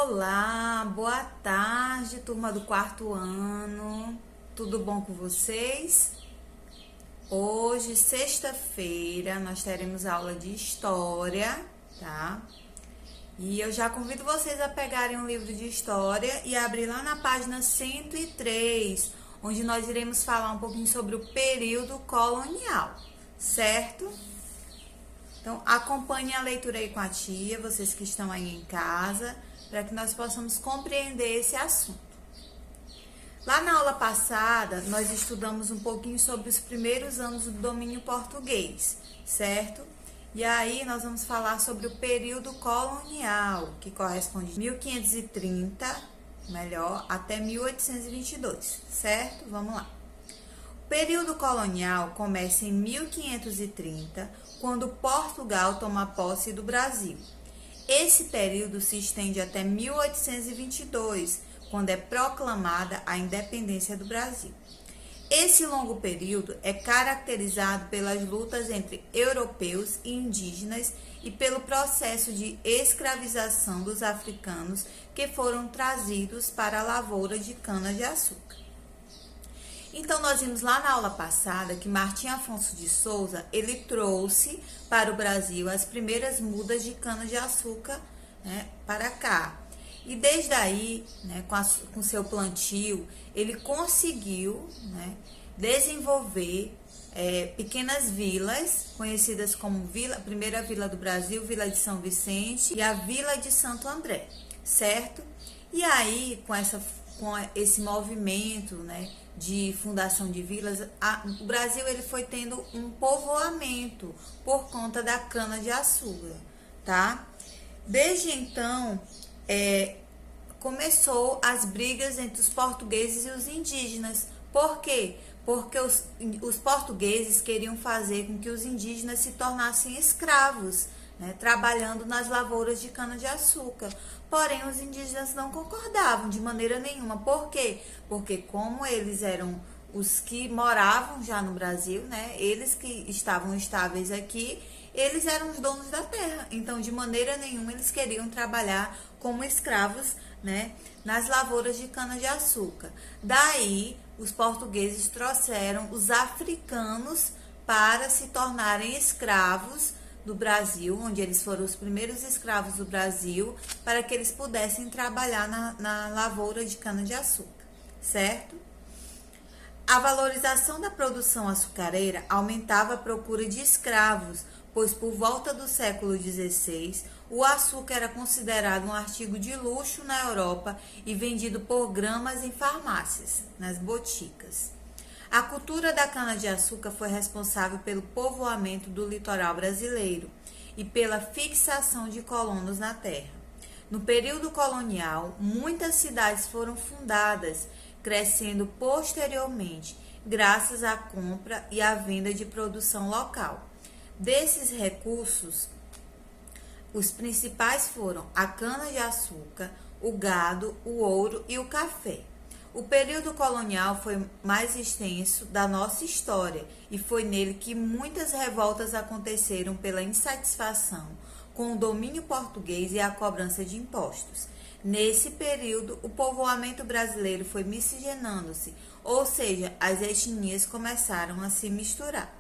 Olá, boa tarde, turma do quarto ano. Tudo bom com vocês? Hoje, sexta-feira, nós teremos aula de história, tá? E eu já convido vocês a pegarem um livro de história e abrir lá na página 103, onde nós iremos falar um pouquinho sobre o período colonial, certo? Então, acompanhe a leitura aí com a tia, vocês que estão aí em casa, para que nós possamos compreender esse assunto. Lá na aula passada, nós estudamos um pouquinho sobre os primeiros anos do domínio português, certo? E aí nós vamos falar sobre o período colonial, que corresponde de 1530, até 1822, certo? Vamos lá. O período colonial começa em 1530, quando Portugal toma posse do Brasil. Esse período se estende até 1822, quando é proclamada a independência do Brasil. Esse longo período é caracterizado pelas lutas entre europeus e indígenas e pelo processo de escravização dos africanos que foram trazidos para a lavoura de cana-de-açúcar. Então, nós vimos lá na aula passada que Martim Afonso de Souza, ele trouxe para o Brasil as primeiras mudas de cana-de-açúcar, né, para cá. E desde aí, né, com seu plantio, ele conseguiu, né, desenvolver pequenas vilas, conhecidas como a primeira vila do Brasil, Vila de São Vicente e a Vila de Santo André, certo? E aí, com esse movimento, né, de fundação de vilas, o Brasil ele foi tendo um povoamento por conta da cana-de-açúcar, tá? Desde então, começou as brigas entre os portugueses e os indígenas. Por quê? Porque os portugueses queriam fazer com que os indígenas se tornassem escravos, né, trabalhando nas lavouras de cana-de-açúcar. Porém, os indígenas não concordavam de maneira nenhuma. Por quê? Porque como eles eram os que moravam já no Brasil, né, eles que estavam estáveis aqui, eles eram os donos da terra. Então, de maneira nenhuma, eles queriam trabalhar como escravos, né, nas lavouras de cana-de-açúcar. Daí, os portugueses trouxeram os africanos para se tornarem escravos do Brasil, onde eles foram os primeiros escravos do Brasil, para que eles pudessem trabalhar na lavoura de cana-de-açúcar, certo? A valorização da produção açucareira aumentava a procura de escravos, pois por volta do século XVI, o açúcar era considerado um artigo de luxo na Europa e vendido por gramas em farmácias, nas boticas. A cultura da cana-de-açúcar foi responsável pelo povoamento do litoral brasileiro e pela fixação de colonos na terra. No período colonial, muitas cidades foram fundadas, crescendo posteriormente, graças à compra e à venda de produção local. Desses recursos, os principais foram a cana-de-açúcar, o gado, o ouro e o café. O período colonial foi mais extenso da nossa história e foi nele que muitas revoltas aconteceram pela insatisfação com o domínio português e a cobrança de impostos. Nesse período, o povoamento brasileiro foi miscigenando-se, ou seja, as etnias começaram a se misturar.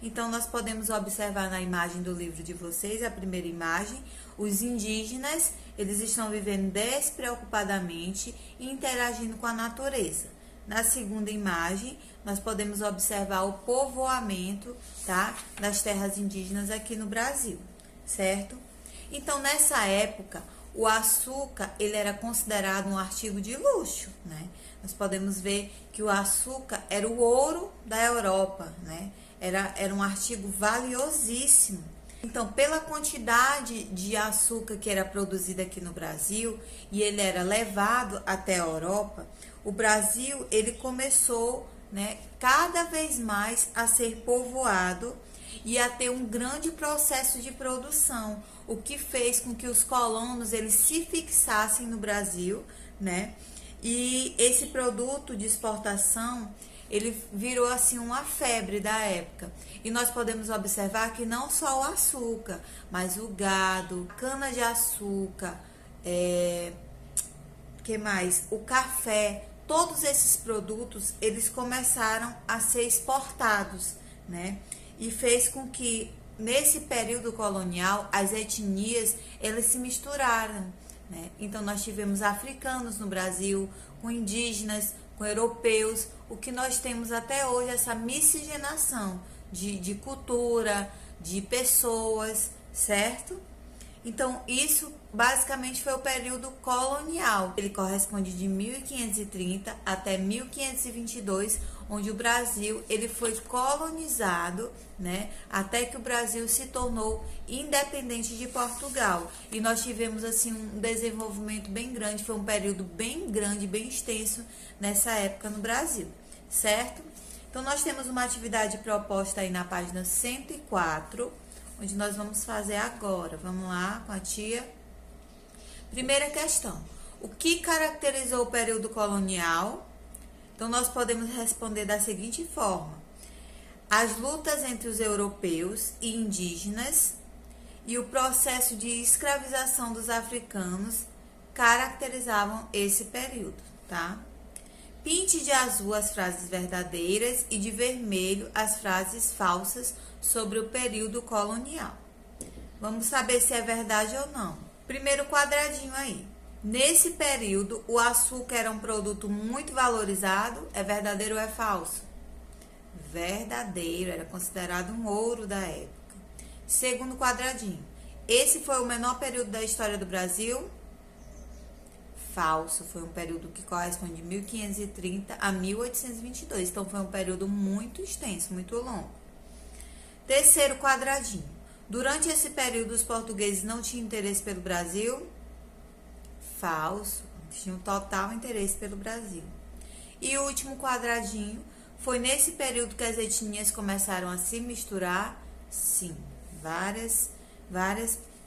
Então, nós podemos observar na imagem do livro de vocês, a primeira imagem, os indígenas, eles estão vivendo despreocupadamente e interagindo com a natureza. Na segunda imagem, nós podemos observar o povoamento, tá, das terras indígenas aqui no Brasil, certo? Então, nessa época, o açúcar, ele era considerado um artigo de luxo, né? Nós podemos ver que o açúcar era o ouro da Europa, né? Era um artigo valiosíssimo. Então, pela quantidade de açúcar que era produzida aqui no Brasil e ele era levado até a Europa, o Brasil ele começou, né, cada vez mais a ser povoado e a ter um grande processo de produção, o que fez com que os colonos eles se fixassem no Brasil, né? E esse produto de exportação ele virou assim uma febre da época. E nós podemos observar que não só o açúcar, mas o gado, cana-de-açúcar, que mais? O café, todos esses produtos, eles começaram a ser exportados, né? E fez com que, nesse período colonial, as etnias, elas se misturaram, né? Então, nós tivemos africanos no Brasil, com indígenas, com europeus. O que nós temos até hoje é essa miscigenação de cultura, de pessoas, certo? Então, isso basicamente foi o período colonial. Ele corresponde de 1530 até 1522, onde o Brasil ele foi colonizado, né? Até que o Brasil se tornou independente de Portugal. E nós tivemos assim um desenvolvimento bem grande, foi um período bem grande, bem extenso nessa época no Brasil, certo? Então, nós temos uma atividade proposta aí na página 104, onde nós vamos fazer agora. Vamos lá com a tia. Primeira questão. O que caracterizou o período colonial? Então, nós podemos responder da seguinte forma. As lutas entre os europeus e indígenas e o processo de escravização dos africanos caracterizavam esse período, tá? Pinte de azul as frases verdadeiras e de vermelho as frases falsas sobre o período colonial. Vamos saber se é verdade ou não. Primeiro quadradinho aí. Nesse período, o açúcar era um produto muito valorizado. É verdadeiro ou é falso? Verdadeiro, era considerado um ouro da época. Segundo quadradinho. Esse foi o menor período da história do Brasil? Falso, foi um período que corresponde de 1530 a 1822. Então, foi um período muito extenso, muito longo. Terceiro quadradinho. Durante esse período, os portugueses não tinham interesse pelo Brasil? Falso, tinham total interesse pelo Brasil. E o último quadradinho. Foi nesse período que as etnias começaram a se misturar? Sim, várias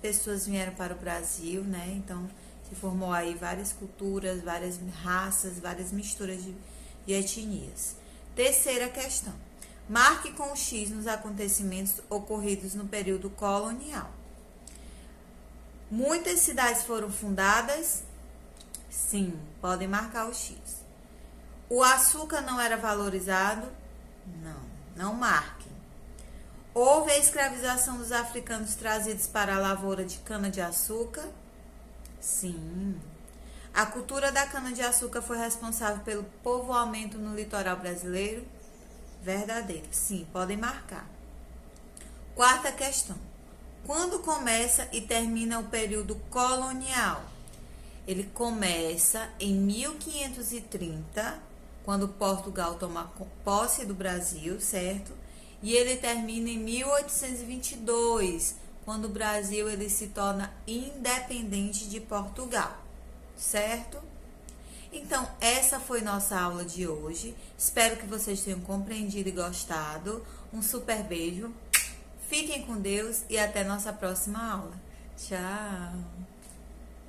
pessoas vieram para o Brasil, né? Então, se formou aí várias culturas, várias raças, várias misturas de etnias. Terceira questão. Marque com o X nos acontecimentos ocorridos no período colonial. Muitas cidades foram fundadas? Sim, podem marcar o X. O açúcar não era valorizado? Não marquem. Houve a escravização dos africanos trazidos para a lavoura de cana-de-açúcar? Sim. A cultura da cana-de-açúcar foi responsável pelo povoamento no litoral brasileiro? Verdadeiro. Sim, podem marcar. Quarta questão. Quando começa e termina o período colonial? Ele começa em 1530, quando Portugal toma posse do Brasil, certo? E ele termina em 1822, quando o Brasil ele se torna independente de Portugal, certo? Então, essa foi nossa aula de hoje. Espero que vocês tenham compreendido e gostado. Um super beijo. Fiquem com Deus e até nossa próxima aula. Tchau!